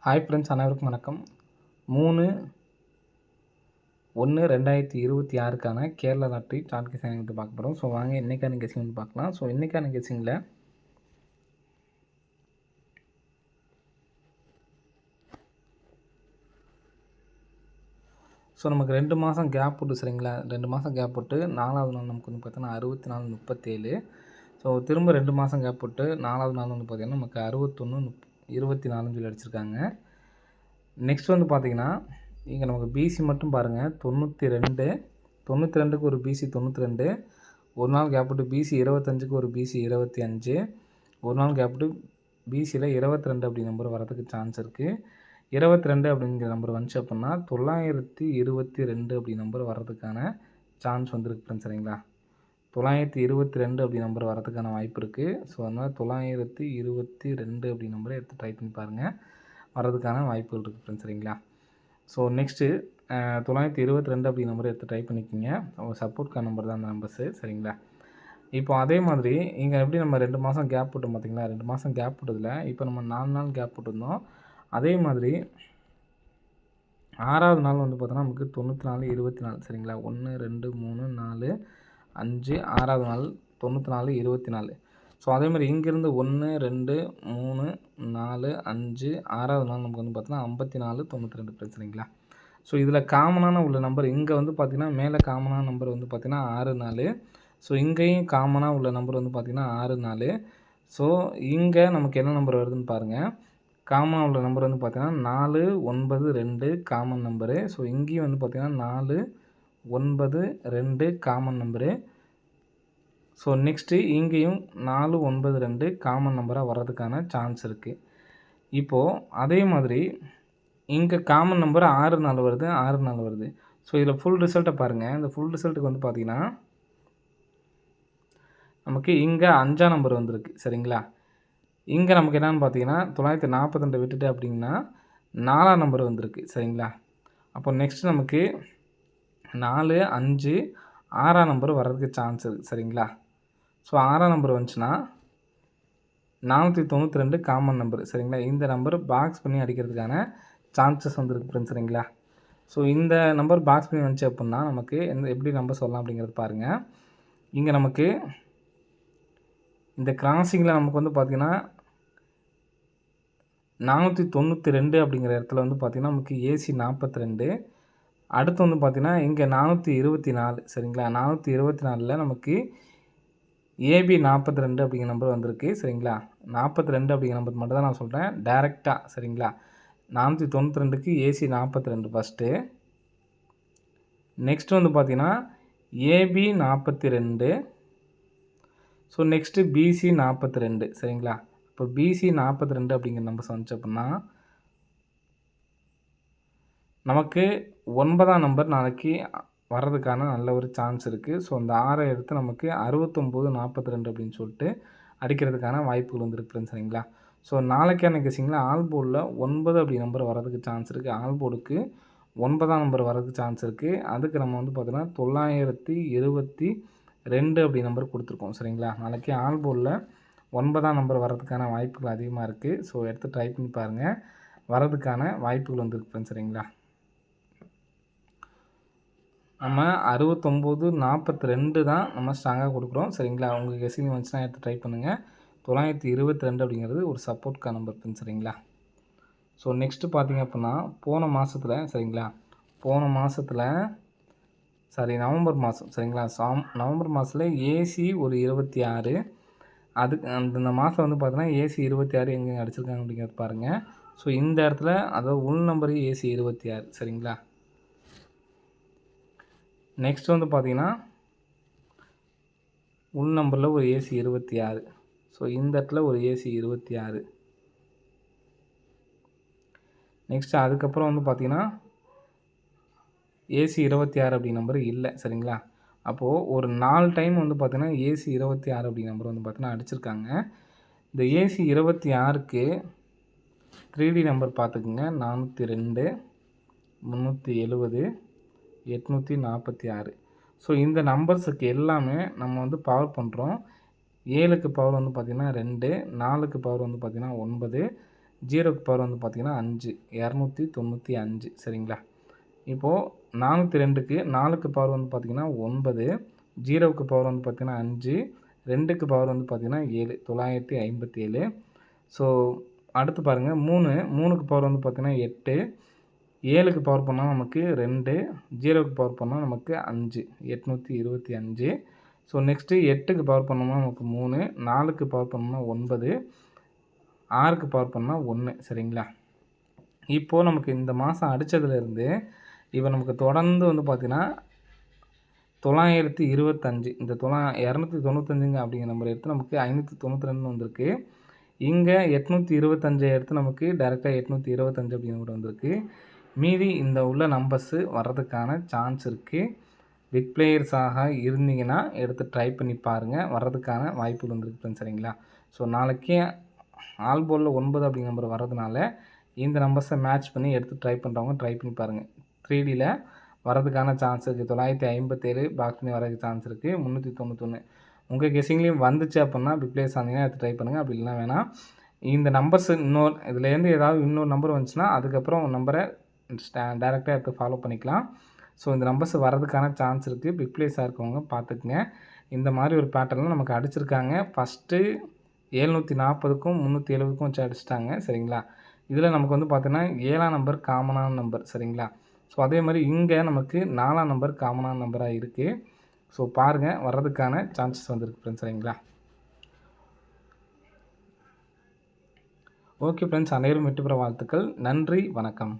Hi friends, அனைவருக்கும் வணக்கம். 3/1/2026க்கான Kerala lottery chart guessing வந்து பார்க்க போகிறோம். ஸோ வாங்க இன்றைக்கான கெஸிங் வந்து பார்க்கலாம். ஸோ இன்றைக்கான கெஸிங்கில் நமக்கு 2 மாதம் கேப் போட்டு சரிங்களா, 2 மாதம் கேப் போட்டு 4வது நாள் நமக்கு வந்து பார்த்தீங்கன்னா 64-37. ஸோ திரும்ப 2 மாதம் கேப் போட்டு 4வது நாள் வந்து பார்த்திங்கன்னா நமக்கு 61-24 சொல்லி அடிச்சிருக்காங்க. நெக்ஸ்ட் வந்து பார்த்திங்கன்னா இங்கே நமக்கு பிசி மட்டும் பாருங்கள், 92க்கு ஒரு பிசி 92, ஒரு நாள் கேப் விட்டு பிசி 25க்கு ஒரு பிசி 25, ஒரு நாள் கேப் விட்டு பிசியில் 22 அப்படி நம்பர் வரதுக்கு சான்ஸ் இருக்குது. 22 அப்படிங்கிற நம்பர் வந்துச்சு அப்படின்னா 922 அப்படி நம்பர் வர்றதுக்கான சான்ஸ் வந்துருக்கு ஃப்ரெண்ட்ஸ் சரிங்களா. 922 அப்படி நம்பர் வரதுக்கான வாய்ப்பு இருக்குது. ஸோ அதனால் 922 அப்படி நம்பரை எடுத்து ட்ரை பண்ணி பாருங்கள், வர்றதுக்கான வாய்ப்புகள் இருக்குது ஃப்ரெண்ட்ஸ் சரிங்களா. ஸோ நெக்ஸ்ட்டு 922 அப்படி நம்பரை எடுத்து ட்ரை பண்ணிக்கிங்க. சப்போர்ட்கான நம்பர் தான் அந்த நம்பர்ஸு சரிங்களா. இப்போ அதே மாதிரி இங்கே எப்படி நம்ம 2 மாதம் கேப் போட்டோம் பார்த்திங்களா, 2 மாதம் கேப் போட்டதில் இப்போ நம்ம 4 நாள் கேப் போட்டிருந்தோம். அதே மாதிரி 6வது நாள் வந்து பார்த்தோன்னா நமக்கு 94-24 சரிங்களா. 1 2 3 4 5 6வது நாள் 94-24. ஸோ அதே மாதிரி இங்கேருந்து 1 2 3 4 5 6வது நாள் நமக்கு வந்து பார்த்தோன்னா 54-92 பிரச்சனைங்களா. ஸோ இதில் காமனான உள்ள நம்பர் இங்கே வந்து பார்த்திங்கன்னா மேலே காமனான நம்பர் வந்து பார்த்திங்கன்னா 6-4. ஸோ இங்கேயும் காமனாக உள்ள நம்பர் வந்து பார்த்திங்கன்னா 6-4. ஸோ இங்கே நமக்கு என்ன நம்பர் வருதுன்னு பாருங்கள். காமனாக உள்ள நம்பர் வந்து பார்த்திங்கன்னா 492 காமன் நம்பரு. ஸோ இங்கேயும் வந்து பார்த்திங்கன்னா 492 காமன் நம்பரு. ஸோ நெக்ஸ்ட்டு இங்கேயும் 492 காமன் நம்பராக வர்றதுக்கான சான்ஸ் இருக்குது. இப்போது அதே மாதிரி இங்கே காமன் நம்பர் 6-4 வருது, 6-4 வருது. ஸோ இதில் ஃபுல் ரிசல்ட்டை பாருங்கள். இந்த ஃபுல் ரிசல்ட்டுக்கு வந்து பார்த்திங்கன்னா நமக்கு இங்கே 5ஆம் நம்பர் வந்திருக்கு சரிங்களா. இங்கே நமக்கு என்னென்னு பார்த்தீங்கன்னா 942 விட்டுட்டு அப்படின்னா 4ஆம் நம்பர் வந்திருக்கு சரிங்களா. அப்போ நெக்ஸ்ட் நமக்கு 4 5 6ஆம் நம்பர் வர்றதுக்கு சான்ஸ் இருக்குது சரிங்களா. ஸோ 6ஆம் நம்பர் வந்துச்சுன்னா 492 காமன் நம்பர் சரிங்களா. இந்த நம்பர் பாக்ஸ் பண்ணி அடிக்கிறதுக்கான சான்சஸ் வந்துருக்கு ஃப்ரெண்ட்ஸ் சரிங்களா. ஸோ இந்த நம்பர் பாக்ஸ் பண்ணி வந்துச்சு அப்படின்னா நமக்கு எப்படி நம்பர் சொல்லலாம் அப்படிங்கிறது பாருங்கள். இங்கே நமக்கு இந்த கிராசிங்கில் நமக்கு வந்து பார்த்திங்கன்னா 492 அப்படிங்கிற இடத்துல வந்து பார்த்திங்கன்னா நமக்கு ஏசி 42. அடுத்து வந்து பார்த்திங்கன்னா இங்கே 424 சரிங்களா. 424ல் நமக்கு ஏபி 42 அப்படிங்கிற நம்பர் வந்திருக்கு சரிங்களா. 42 அப்படிங்கிற நம்பர் மட்டும் தான் நான் சொல்கிறேன் டேரெக்டாக சரிங்களா. 492க்கு ஏசி 42 ஃபஸ்ட்டு. நெக்ஸ்ட் வந்து பார்த்திங்கன்னா ஏபி 42. ஸோ நெக்ஸ்ட்டு பிசி 42 சரிங்களா. இப்போ பிசி 42 அப்படிங்கிற நம்பர்ஸ் வந்துச்சு அப்படின்னா நமக்கு 9ஆம் நம்பர் நாளைக்கு வர்றதுக்கான நல்ல ஒரு சான்ஸ் இருக்குது. ஸோ அந்த 6 எடுத்து நமக்கு 69-42 அப்படின்னு சொல்லிட்டு அடிக்கிறதுக்கான வாய்ப்புகள் வந்துருக்கு ஃப்ரெண்ட்ஸ் சரிங்களா. ஸோ நாளைக்கான கெஸிங்கில் ஆல் போர்டில் 9 அப்படி நம்பர் வர்றதுக்கு சான்ஸ் இருக்குது. ஆல் போர்டுக்கு 9ஆம் நம்பர் வர்றதுக்கு சான்ஸ் இருக்குது. அதுக்கு நம்ம வந்து பார்த்தோன்னா 922 அப்படி நம்பர் கொடுத்துருக்கோம் சரிங்களா. நாளைக்கு ஆல் போர்டில் 9ஆம் நம்பர் வர்றதுக்கான வாய்ப்புகள் அதிகமாக இருக்குது. ஸோ எடுத்து ட்ரை பண்ணி பாருங்கள், வர்றதுக்கான வாய்ப்புகள் வந்துருக்கு ஃப்ரெண்ட்ஸ் சரிங்களா. நம்ம 69-42 தான் நம்ம ஸ்ட்ராங்காக கொடுக்குறோம் சரிங்களா. உங்களுக்கு கெஸிங் வந்துச்சுன்னா எடுத்து ட்ரை பண்ணுங்கள். 922 அப்படிங்கிறது ஒரு சப்போர்ட்கான நம்பர் ஃப்ரெண்ட்ஸ் சரிங்களா. ஸோ நெக்ஸ்ட்டு பார்த்திங்க அப்படின்னா போன மாதத்தில் சரிங்களா, நவம்பர் மாதம் சரிங்களா. நவம்பர் மாதத்தில் ஏசி ஒரு 26. அதுக்கு அந்த மாதம் வந்து பார்த்தீங்கன்னா ஏசி 26 எங்கே அடிச்சிருக்காங்க அப்படிங்கிறது பாருங்கள். ஸோ இந்த இடத்துல அதாவது உள் நம்பர் ஏசி 26 சரிங்களா. நெக்ஸ்ட் வந்து பார்த்திங்கன்னா உள் நம்பரில் ஒரு ஏசி 26. ஸோ இந்த இடத்துல ஒரு ஏசி 26. நெக்ஸ்ட்டு அதுக்கப்புறம் வந்து பார்த்திங்கன்னா ஏசி 26 அப்படி நம்பர் இல்லை சரிங்களா. அப்போது ஒரு 4 டைம் வந்து பார்த்திங்கன்னா ஏசி 26 அப்படி நம்பர் வந்து பார்த்திங்கன்னா அடிச்சிருக்காங்க. இந்த ஏசி 26க்கு 3D நம்பர் பார்த்துக்குங்க. 402 370 846. ஸோ இந்த நம்பர்ஸுக்கு எல்லாமே நம்ம வந்து பவர் பண்ணுறோம். 7க்கு பவர் வந்து பார்த்திங்கன்னா 2, 4க்கு பவர் வந்து பார்த்திங்கன்னா 9, 0க்கு பவர் வந்து பார்த்திங்கன்னா 5 295 சரிங்களா. இப்போது 402க்கு 4க்கு பவர் வந்து பார்த்திங்கன்னா 9, 0க்கு பவர் வந்து பார்த்திங்கன்னா 5, 2க்கு பவர் வந்து பார்த்திங்கன்னா 7 957. ஸோ அடுத்து பாருங்கள் 3க்கு பவர் வந்து பார்த்திங்கன்னா 8, 7க்கு பவர் பண்ணால் நமக்கு 2, 0க்கு பவர் பண்ணால் நமக்கு 5 825. ஸோ நெக்ஸ்ட்டு 8க்கு பவர் பண்ணோம்னா நமக்கு 3, 4க்கு பவர் பண்ணோம்னா 9, 6க்கு பவர் பண்ணால் 1 சரிங்களா. இப்போது நமக்கு இந்த மாதம் அடித்ததுலேருந்து இப்போ நமக்கு தொடர்ந்து வந்து பார்த்திங்கன்னா 925 இந்த 295 அப்படிங்கிற நம்பர் எடுத்து நமக்கு 592 வந்திருக்கு. இங்கே 825 எடுத்து நமக்கு டேரெக்டாக 825 அப்படிங்கிற நம்பர் வந்திருக்கு. மீதி இந்த உள்ள நம்பர்ஸு வர்றதுக்கான சான்ஸ் இருக்குது. பிக் பிளேயர்ஸாக இருந்தீங்கன்னா எடுத்து ட்ரை பண்ணி பாருங்கள், வர்றதுக்கான வாய்ப்புகள் வந்துருக்கு சரிங்களா. ஸோ நாளைக்கு ஆல் போர்டில் 9 அப்படிங்கிற நம்பர் வர்றதுனால இந்த நம்பர்ஸை மேட்ச் பண்ணி எடுத்து ட்ரை பண்ணுறவங்க ட்ரை பண்ணி பாருங்கள். 3Dயில் வரதுக்கான சான்ஸ் இருக்குது. 957 பாக்ஸ் பண்ணி வரதுக்கு சான்ஸ் இருக்குது. 391 உங்கள் கெஸிங்லேயும் வந்துச்சு அப்படின்னா பிக் பிளேயர்ஸ் ஆனீங்கன்னா எடுத்து ட்ரை பண்ணுங்கள். அப்படி இல்லைனா வேணாம். இந்த நம்பர்ஸ் இதுலேருந்து ஏதாவது இன்னொரு நம்பர் வந்துச்சுன்னா அதுக்கப்புறம் நம்பரை டேரெக்டாக எடுத்து ஃபாலோ பண்ணிக்கலாம். ஸோ இந்த நம்பர்ஸ் வரதுக்கான சான்ஸ் இருக்குது. பிக் பிளேயர்ஸாக இருக்கவங்க பார்த்துக்குங்க. இந்த மாதிரி ஒரு பேட்டர்னில் நமக்கு அடிச்சிருக்காங்க. ஃபஸ்ட்டு 740க்கும் 370க்கும் வச்சு அடிச்சிட்டாங்க சரிங்களா. இதில் நமக்கு வந்து பார்த்தீங்கன்னா 7ஆம் நம்பர் காமனான நம்பர் சரிங்களா. ஸோ அதே மாதிரி இங்கே நமக்கு 4ஆம் நம்பர் காமனான நம்பராக இருக்குது. ஸோ பாருங்கள், வர்றதுக்கான சான்சஸ் வந்துருக்கு ஃப்ரெண்ட்ஸ் சரிங்களா. ஓகே ஃப்ரெண்ட்ஸ், அனைவரும் வெற்றி பெற வாழ்த்துக்கள். நன்றி, வணக்கம்.